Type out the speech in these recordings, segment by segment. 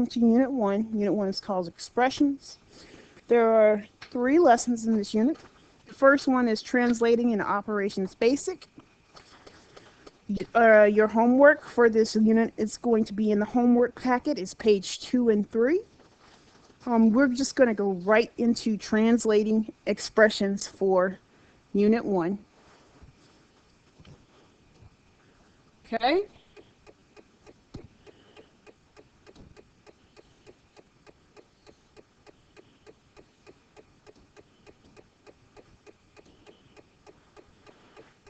to Unit 1. Unit 1 is called Expressions. There are 3 lessons in this unit. The first one is Translating in Operations Basic. Your homework for this unit is going to be in the homework packet. It's page 2 and 3. We're just going to go right into translating expressions for Unit 1. Okay?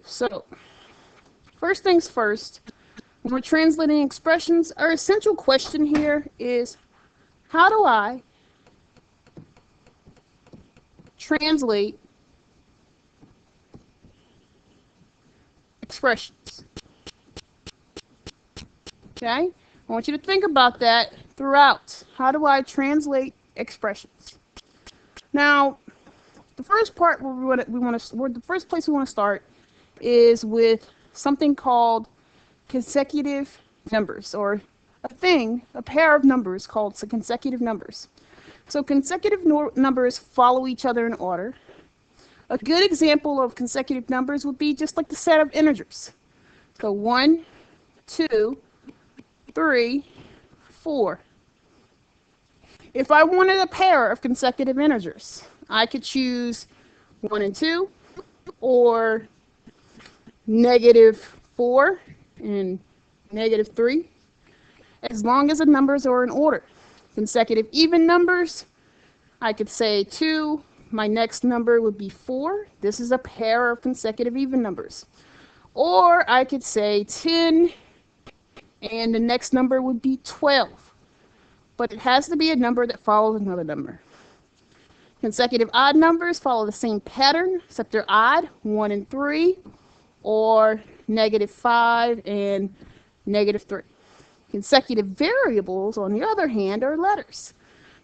So, first things first, when we're translating expressions, our essential question here is, how do I translate expressions? Okay? I want you to think about that throughout. How do I translate expressions? Now, the first part where the first place we want to start is with something called consecutive numbers, or a pair of numbers called consecutive numbers. So consecutive numbers follow each other in order. A good example of consecutive numbers would be just like the set of integers. So 1, 2, 3, 4. If I wanted a pair of consecutive integers, I could choose 1 and 2, or -4 and -3, as long as the numbers are in order. Consecutive even numbers, I could say 2, my next number would be 4. This is a pair of consecutive even numbers. Or I could say 10, and the next number would be 12. But it has to be a number that follows another number. Consecutive odd numbers follow the same pattern, except they're odd, 1 and 3, or -5 and -3. Consecutive variables, on the other hand, are letters.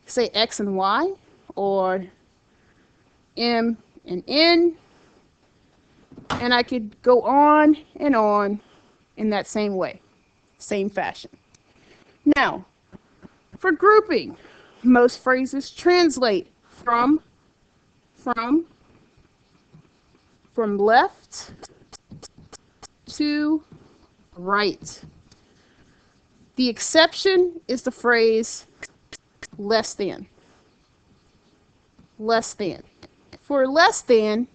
Say X and Y, or M and N, and I could go on in that same way, same fashion. Now, for grouping, most phrases translate from left to right. The exception is the phrase less than. Less than. For less than,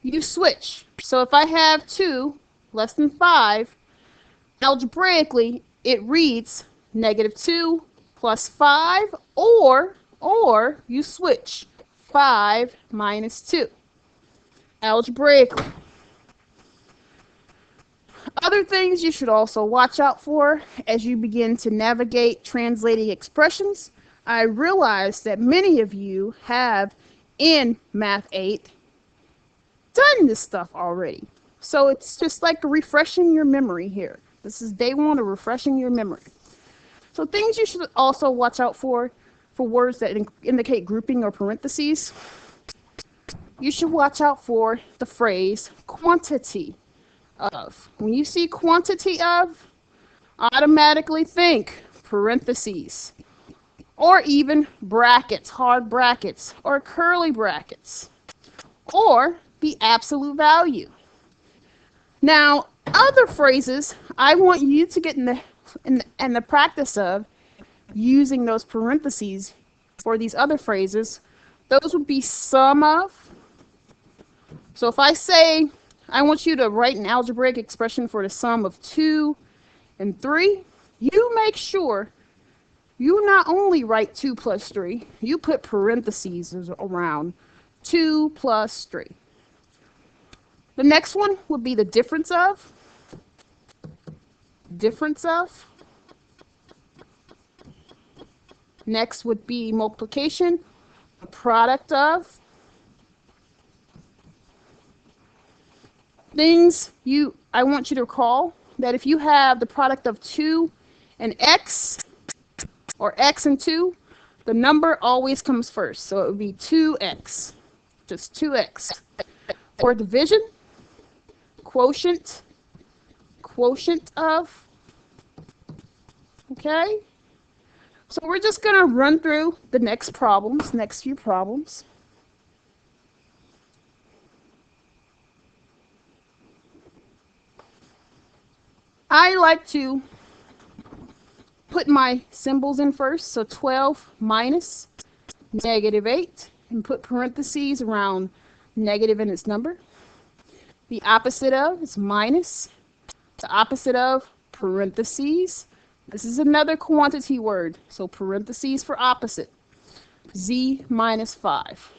you switch. So if I have 2 less than 5, algebraically it reads -2 plus 5, or you switch 5 minus 2. Algebraically. Other things you should also watch out for as you begin to navigate translating expressions. I realize that many of you have in Math 8 done this stuff already. So it's just like refreshing your memory here. This is day 1 of refreshing your memory. So things you should also watch out for words that indicate grouping or parentheses. You should watch out for the phrase quantity of. When you see quantity of, automatically think parentheses, or even brackets, hard brackets, or curly brackets, or the absolute value. Now, other phrases I want you to get in the practice of using those parentheses for these other phrases. Those would be sum of. So if I say I want you to write an algebraic expression for the sum of 2 and 3, you make sure you not only write 2 plus 3, you put parentheses around 2 plus 3. The next one would be the difference of. Difference of. Next would be multiplication, the product of. Things I want you to recall that if you have the product of 2 and x, or x and 2, the number always comes first. So it would be 2x, just 2x. Or division, quotient, quotient of. Okay? So we're just going to run through the next few problems. I like to put my symbols in first. So 12 minus -8, and put parentheses around negative and its number. The opposite of is minus. The opposite of parentheses. This is another quantity word, so parentheses for opposite. Z minus 5.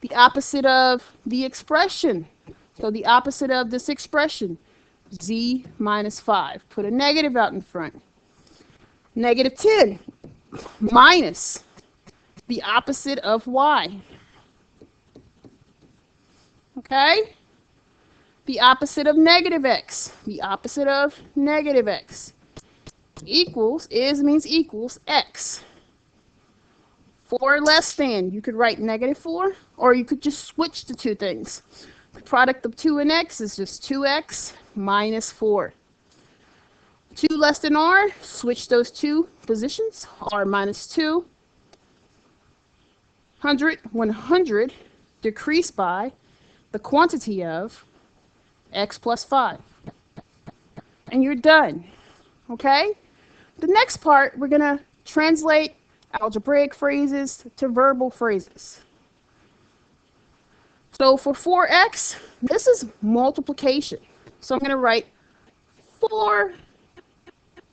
The opposite of the expression. So the opposite of this expression, Z minus 5. Put a negative out in front. -10 minus the opposite of Y. Okay? The opposite of -x. The opposite of -x. Equals means equals x. 4 less than. You could write -4, or you could just switch the two things. The product of 2 and x is just 2x minus 4. 2 less than r, switch those two positions. R minus 2. 100 decreased by the quantity of x plus 5. And you're done. Okay? The next part, we're going to translate algebraic phrases to verbal phrases. So for 4x, this is multiplication. So I'm going to write 4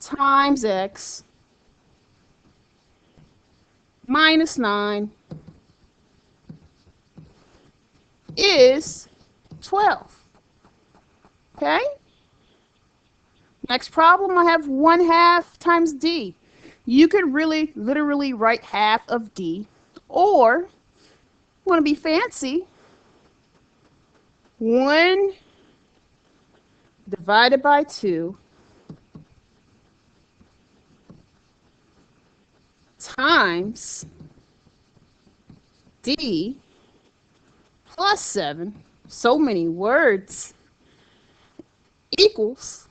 times x minus 9 is 12. Okay? Next problem, I have 1/2 times d. You could really literally write half of d, or want to be fancy, 1 divided by 2 times d plus 7, so many words, equals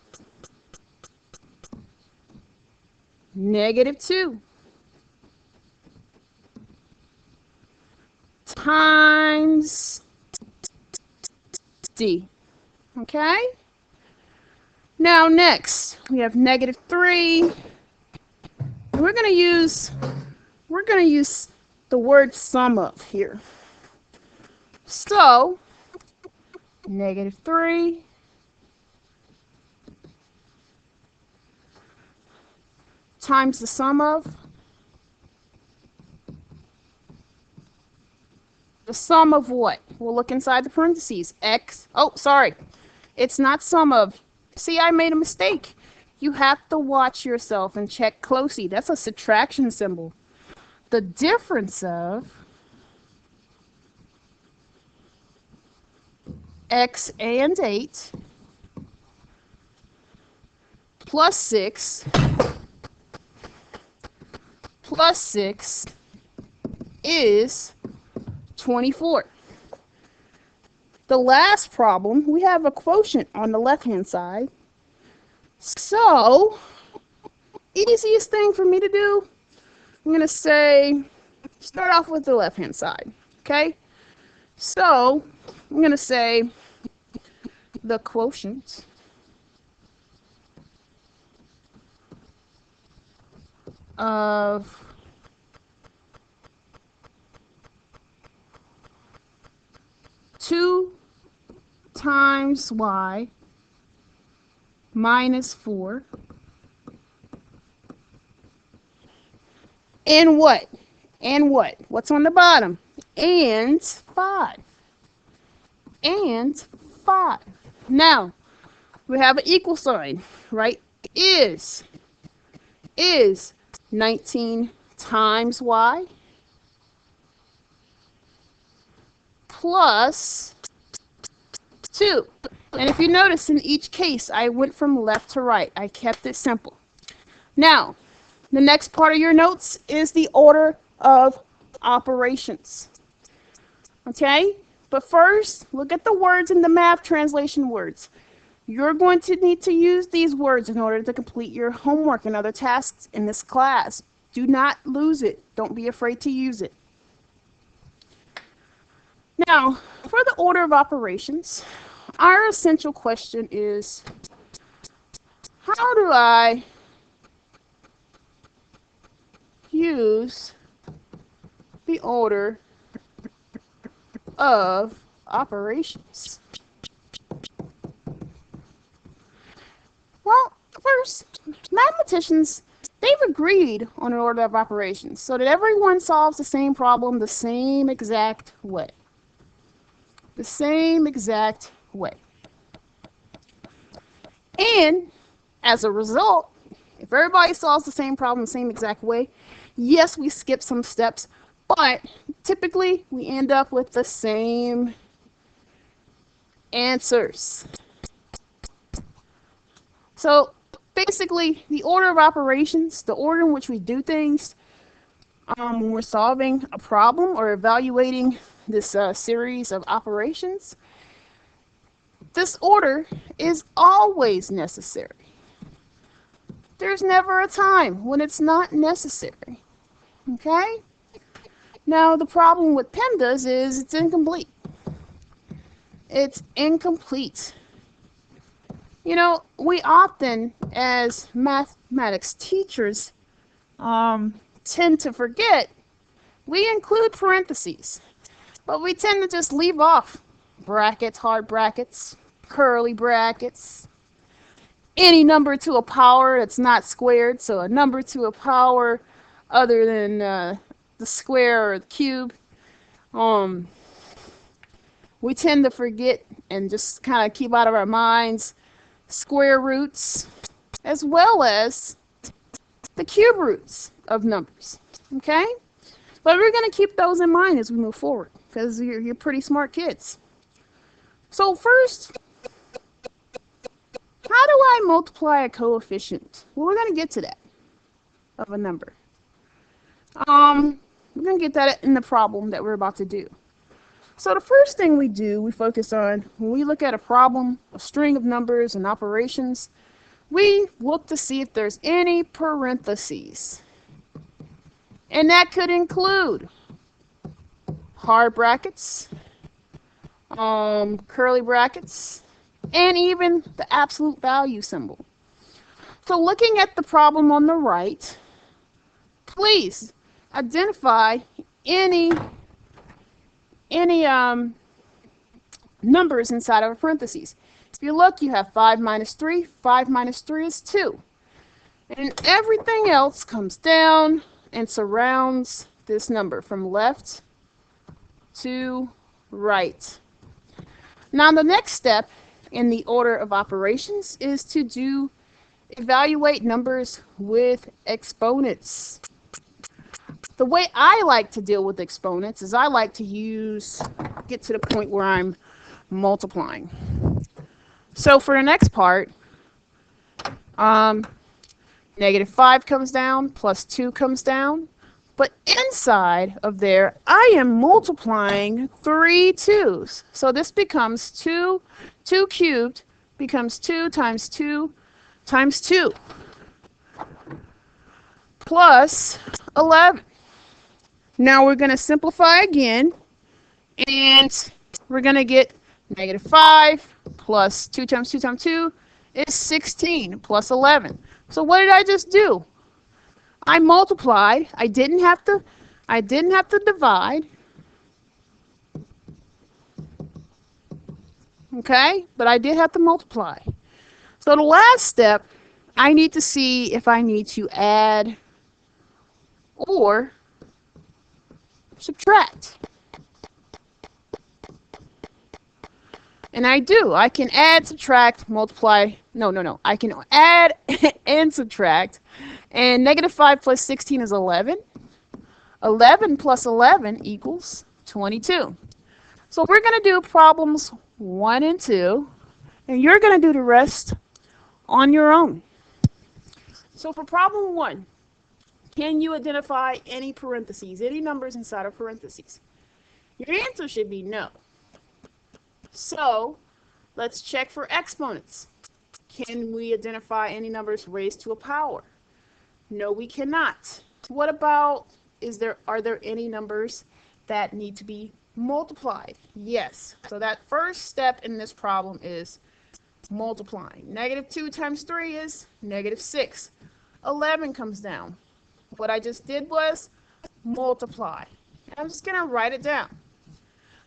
-2 times d. Okay? Now next, we have -3. And we're going to use the word sum of here. So, -3 times the sum of. The sum of what? We'll look inside the parentheses. X. Oh, sorry. It's not sum of. See, I made a mistake. You have to watch yourself and check closely. That's a subtraction symbol. The difference of x and 8 plus 6 plus 6 is 24. The last problem, we have a quotient on the left-hand side. So, easiest thing for me to do, I'm going to say, start off with the left-hand side, okay? So, I'm going to say the quotient of 2 times y minus 4 and what? And what? What's on the bottom? And 5. And 5. Now, we have an equal sign, right? Is 19 times y plus 2. And if you notice, in each case, I went from left to right. I kept it simple. Now, the next part of your notes is the order of operations. Okay? But first, look at the words in the math translation words. You're going to need to use these words in order to complete your homework and other tasks in this class. Do not lose it. Don't be afraid to use it. Now, for the order of operations, our essential question is, how do I use the order of operations? Well, first, mathematicians, they've agreed on an order of operations so that everyone solves the same problem the same exact way. The same exact way. And as a result, if everybody solves the same problem the same exact way, yes, we skip some steps, but typically we end up with the same answers. So basically, the order of operations, the order in which we do things when we're solving a problem or evaluating this series of operations, this order is always necessary. There's never a time when it's not necessary. Okay? Now, the problem with PEMDAS is it's incomplete. It's incomplete. You know, we often, as mathematics teachers, tend to forget we include parentheses, but we tend to just leave off brackets, hard brackets, curly brackets, any number to a power that's not squared, so a number to a power other than the square or the cube. We tend to forget and just kind of keep out of our minds square roots as well as the cube roots of numbers. Okay? But we're going to keep those in mind as we move forward because you're pretty smart kids. So first, how do I multiply a coefficient? Well, we're going to get to that of a number. We're going to get that in the problem that we're about to do. So the first thing we do, we focus on, when we look at a problem, a string of numbers and operations, we look to see if there's any parentheses. And that could include hard brackets, curly brackets, and even the absolute value symbol. So looking at the problem on the right, please identify any numbers inside of a parentheses. If you look, you have 5 minus 3. 5 minus 3 is 2. And everything else comes down and surrounds this number from left to right. Now the next step in the order of operations is to evaluate numbers with exponents. The way I like to deal with exponents is I like to get to the point where I'm multiplying. So for the next part, -5 comes down, plus 2 comes down, but inside of there, I am multiplying 3 2's. So this becomes 2 cubed becomes 2 times 2 times 2 plus 11. Now we're going to simplify again, and we're going to get -5 plus 2 times 2 times 2 is 16 plus 11. So what did I just do? I multiplied. I didn't have to divide. Okay? But I did have to multiply. So the last step, I need to see if I need to add or subtract. And I do. I can add, subtract, multiply. No. I can add and subtract. And -5 plus 16 is 11. 11 plus 11 equals 22. So we're going to do problems 1 and 2. And you're going to do the rest on your own. So for problem 1, can you identify any parentheses, any numbers inside of parentheses? Your answer should be no. So let's check for exponents. Can we identify any numbers raised to a power? No, we cannot. What about, are there any numbers that need to be multiplied? Yes. So that first step in this problem is multiplying. -2 times 3 is -6. 11 comes down. What I just did was multiply. I'm just going to write it down.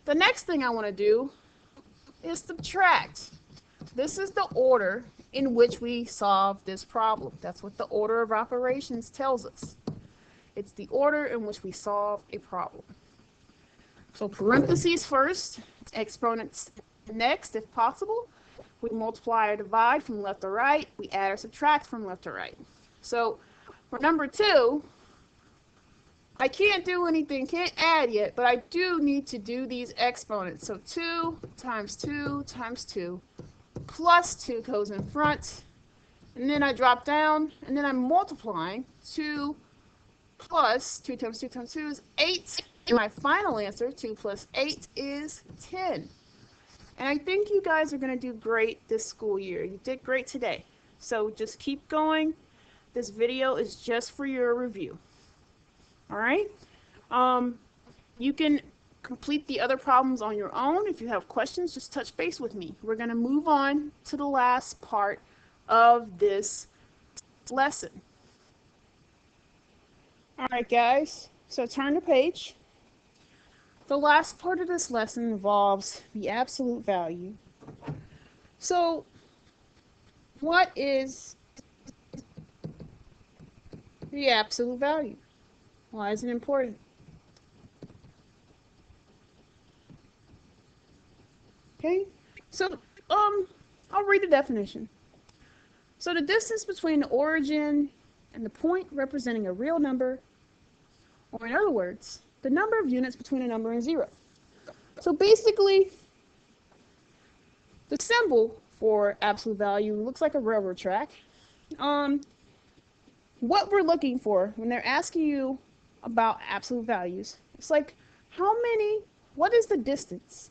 The next thing I want to do is subtract. This is the order in which we solve this problem. That's what the order of operations tells us. It's the order in which we solve a problem. So parentheses first, exponents next if possible. We multiply or divide from left to right. We add or subtract from left to right. So for number 2, I can't do anything, can't add yet, but I do need to do these exponents. So 2 times 2 times 2 plus 2 goes in front, and then I drop down, and then I'm multiplying. 2 plus 2 times 2 times 2 is 8, and my final answer, 2 plus 8, is 10. And I think you guys are going to do great this school year. You did great today. So just keep going. This video is just for your review. All right? You can complete the other problems on your own. If you have questions, just touch base with me. We're going to move on to the last part of this lesson. All right, guys. So turn the page. The last part of this lesson involves the absolute value. So, what is the absolute value? Why is it important? Okay, so I'll read the definition. So the distance between the origin and the point representing a real number, or in other words, the number of units between a number and 0. So basically, the symbol for absolute value looks like a railroad track. What we're looking for when they're asking you about absolute values, it's like, what is the distance?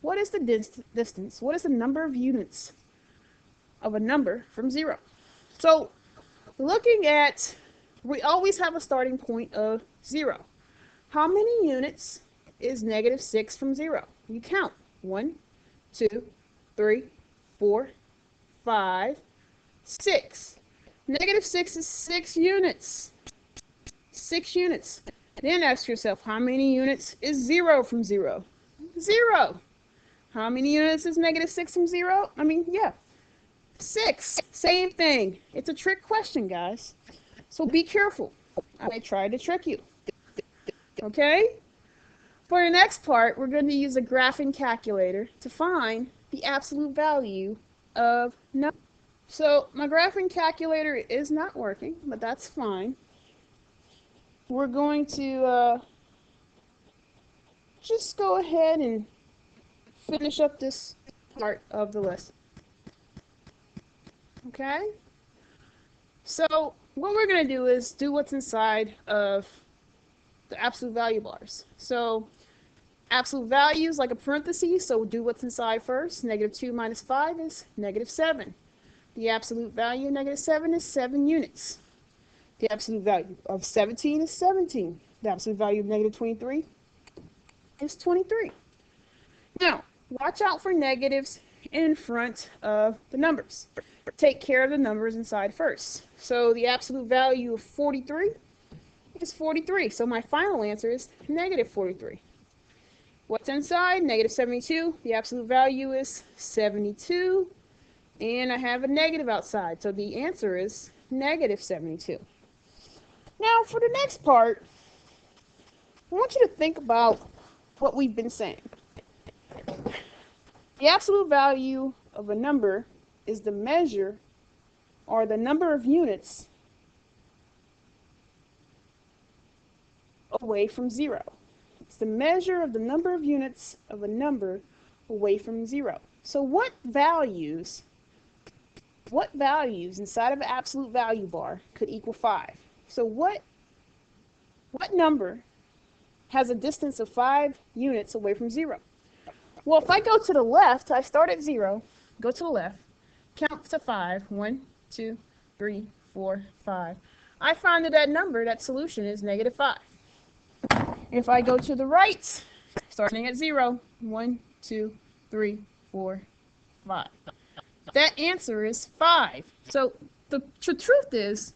What is the distance? What is the number of units of a number from 0? So we always have a starting point of 0. How many units is -6 from 0? You count. 1, 2, 3, 4, 5, 6. -6 is 6 units. 6 units. Then ask yourself, how many units is 0 from 0? 0. How many units is -6 from 0? 6. Same thing. It's a trick question, guys. So be careful. I tried to trick you. Okay? For the next part, we're going to use a graphing calculator to find the absolute value of number. So my graphing calculator is not working, but that's fine. We're going to just go ahead and finish up this part of the lesson. Okay? So what we're going to do is do what's inside of the absolute value bars. So absolute value is like a parenthesis, so do what's inside first. -2 minus 5 is -7. The absolute value of -7 is 7 units. The absolute value of 17 is 17. The absolute value of -23 is 23. Now, watch out for negatives in front of the numbers. Take care of the numbers inside first. So the absolute value of 43 is 43. So my final answer is -43. What's inside? -72. The absolute value is 72. And I have a negative outside. So the answer is -72. Now for the next part, I want you to think about what we've been saying. The absolute value of a number is the measure or the number of units away from 0. It's the measure of the number of units of a number away from 0. So what values inside of an absolute value bar could equal 5? So what number has a distance of 5 units away from 0? Well, if I go to the left, I start at 0, go to the left, count to 5. 1, 2, 3, 4, 5. I find that number, that solution, is negative 5. If I go to the right, starting at 0, 1, 2, 3, 4, 5. That answer is 5. So the truth is,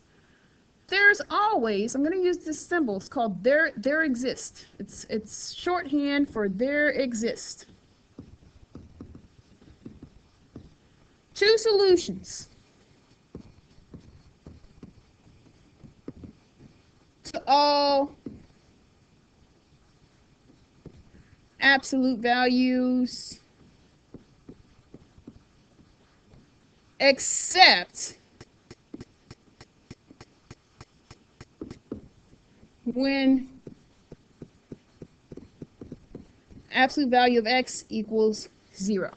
there's always, I'm going to use this symbol, it's called there exist. It's shorthand for there exist. Two solutions to all absolute values except when absolute value of x equals 0.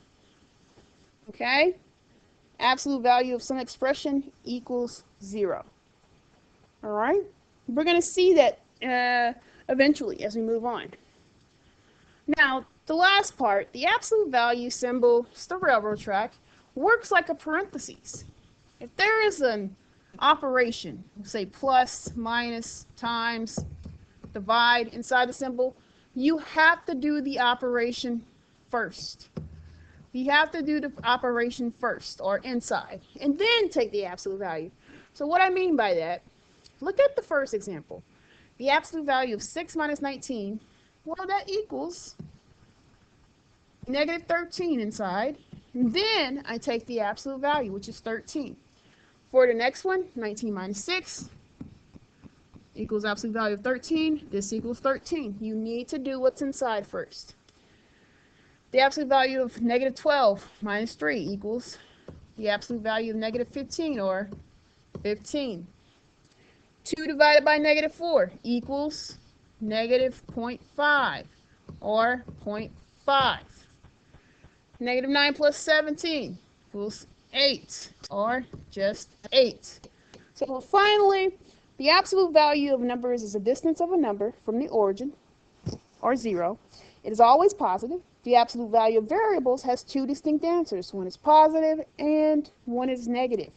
Okay? Absolute value of some expression equals 0. All right? We're going to see that eventually as we move on. Now, the last part, the absolute value symbol, just the railroad track, works like a parentheses. If there is an operation, say plus, minus, times, divide inside the symbol, you have to do the operation first. You have to do the operation first, or inside, and then take the absolute value. So what I mean by that, look at the first example. The absolute value of 6 minus 19, well, that equals negative 13 inside. And then I take the absolute value, which is 13. For the next one, 19 minus 6 equals absolute value of 13. This equals 13. You need to do what's inside first. The absolute value of negative 12 minus 3 equals the absolute value of negative 15, or 15. 2 divided by negative 4 equals negative 0.5, or 0.5. Negative 9 plus 17 equals 8, or just 8. So finally, the absolute value of numbers is the distance of a number from the origin, or 0. It is always positive. The absolute value of variables has two distinct answers. One is positive and one is negative.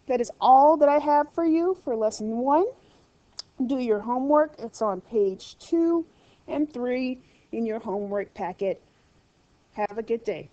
That is all that I have for you for lesson 1. Do your homework. It's on page 2 and 3 in your homework packet. Have a good day.